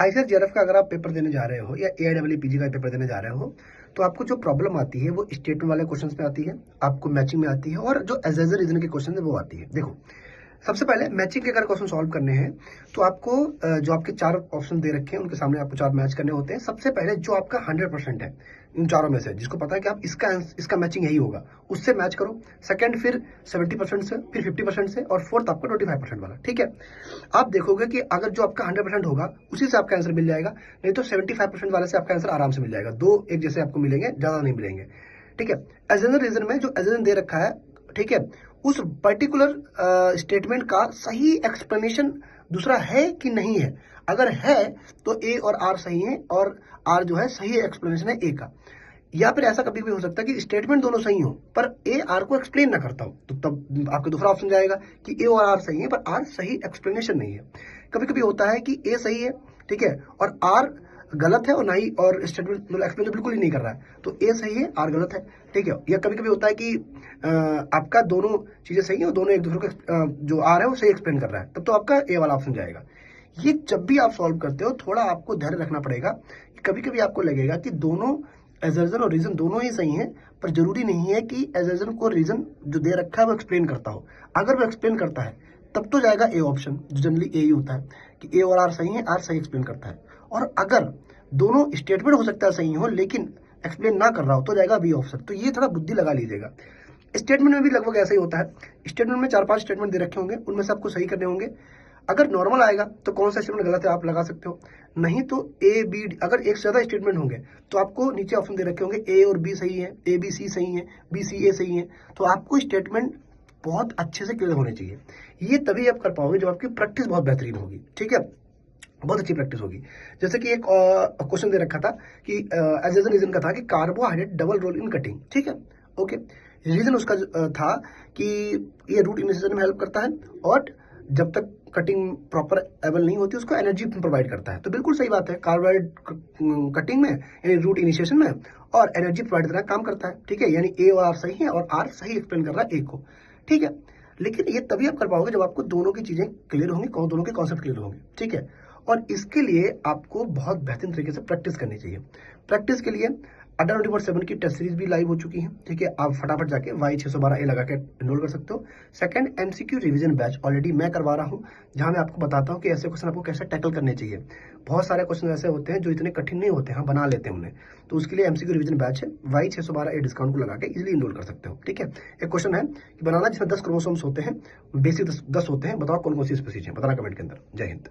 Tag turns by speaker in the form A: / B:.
A: ICAR-JRF का अगर आप पेपर देने जा रहे हो या AIEEE का पेपर देने जा रहे हो, तो आपको जो प्रॉब्लम आती है वो स्टेटमेंट वाले क्वेश्चंस में आती है, आपको मैचिंग में आती है और जो एज रीजन के क्वेश्चन है वो आती है। देखो, सबसे पहले मैचिंग के अगर क्वेश्चन सॉल्व करने हैं तो आपको जो आपके 4 ऑप्शन दे रखे हैं उनके सामने आपको 4 मैच करने होते हैं। सबसे पहले जो आपका 100% है इन चारों में से, जिसको पता है कि आप इसका मैचिंग यही होगा, उससे मैच करो। सेकंड फिर 70% से, फिर 50% से और फोर्थ आपका 25% वाला। ठीक है, आप देखोगे कि अगर जो आपका 100% होगा उसी से आपका आंसर मिल जाएगा, नहीं तो 75% वाले से आपका आंसर आराम से मिल जाएगा। दो एक जैसे आपको मिलेंगे, ज्यादा नहीं मिलेंगे। ठीक है, एज रीजन में जो एज दे रखा है, ठीक है, उस पर्टिकुलर स्टेटमेंट का सही एक्सप्लेनेशन दूसरा है कि नहीं है। अगर है तो ए और आर सही है और आर जो है सही एक्सप्लेनेशन है ए का। या फिर ऐसा कभी भी हो सकता है कि स्टेटमेंट दोनों सही हो पर ए आर को एक्सप्लेन ना करता हो, तो तब आपका दूसरा ऑप्शन जाएगा कि ए और आर सही है पर आर सही एक्सप्लेनेशन नहीं है। कभी कभी होता है कि ए सही है, ठीक है, और आर गलत है और ना ही और स्टेटमेंट मतलब एक्सप्लेन तो बिल्कुल ही नहीं कर रहा है, तो ए सही है आर गलत है। ठीक है, या कभी कभी होता है कि आपका दोनों चीजें सही है और दोनों एक दूसरे को जो आर है वो सही एक्सप्लेन कर रहा है, तब तो आपका ए वाला ऑप्शन जाएगा। ये जब भी आप सॉल्व करते हो थोड़ा आपको धैर्य रखना पड़ेगा। कभी कभी आपको लगेगा कि दोनों एजर्जन और रीजन दोनों ही सही हैं, पर जरूरी नहीं है कि एजर्जन को रीजन जो दे रखा है वो एक्सप्लेन करता हो। अगर वो एक्सप्लेन करता है तब तो जाएगा ए ऑप्शन, जो जनरली ए ही होता है कि ए और आर सही है, आर सही एक्सप्लेन करता है। और अगर दोनों स्टेटमेंट हो सकता है सही हो लेकिन एक्सप्लेन ना कर रहा हो तो जाएगा बी ऑप्शन। तो ये थोड़ा बुद्धि लगा लीजिएगा। स्टेटमेंट में भी लगभग ऐसा ही होता है। स्टेटमेंट में 4-5 स्टेटमेंट दे रखे होंगे, उनमें से आपको सही करने होंगे। अगर नॉर्मल आएगा तो कौन सा स्टेटमेंट गलत है आप लगा सकते हो, नहीं तो ए बी अगर एक से ज्यादा स्टेटमेंट होंगे तो आपको नीचे ऑप्शन दे रखे होंगे ए और बी सही है, ए बी सी सही है, बी सी ए सही है। तो आपको स्टेटमेंट बहुत अच्छे से क्लियर होने चाहिए। ये तभी आप कर पाओगे जब आपकी प्रैक्टिस बहुत बेहतरीन होगी। ठीक है, बहुत अच्छी प्रैक्टिस होगी। जैसे कि एक क्वेश्चन दे रखा था कि एज ए रीजन का था कि carbohydrate double role in cutting. ठीक है, ओके, रीजन उसका था कि ये रूट इनिशिएशन में हेल्प करता है और जब तक कटिंग प्रॉपर एबल नहीं होती उसको एनर्जी प्रोवाइड करता है। तो बिल्कुल सही बात है, कार्बोहाइड्रेट कटिंग में यानी रूट इनिशिएशन में और एनर्जी प्रोवाइड करना काम करता है। ठीक है, यानी ए और आर सही है और आर सही एक्सप्लेन कर रहा है ए को। ठीक है, लेकिन ये तभी आप कर पाओगे जब आपको दोनों की चीजें क्लियर होंगी, दोनों के कॉन्सेप्ट क्लियर होंगे। ठीक है, और इसके लिए आपको बहुत बेहतरीन तरीके से प्रैक्टिस करनी चाहिए। प्रैक्टिस के लिए अड्डा 24/7 की टेस्ट सीरीज भी लाइव हो चुकी है। ठीक है, आप फटाफट जाके Y612A लगा के एनरोल कर सकते हो। Second, MCQ revision batch already मैं करवा रहा हूँ, जहां मैं आपको बताता हूँ कि ऐसे क्वेश्चन आपको कैसे टैकल करने चाहिए। बहुत सारे क्वेश्चन ऐसे होते हैं जो इतने कठिन नहीं होते, हम बना लेते हैं उन्हें। तो उसके लिए एमसीक्यू रिवीजन बैच है, Y612A डिस्काउंट को लगा के इजिली इनरोल कर सकते हो। ठीक है, एक क्वेश्चन है कि बनाना जिसमें 10 क्रोमोसोम्स होते हैं, बेसिक 10 होते हैं, बताओ कौन कौन सी स्पीशीज है, बताना कमेंट के अंदर। जय हिंद।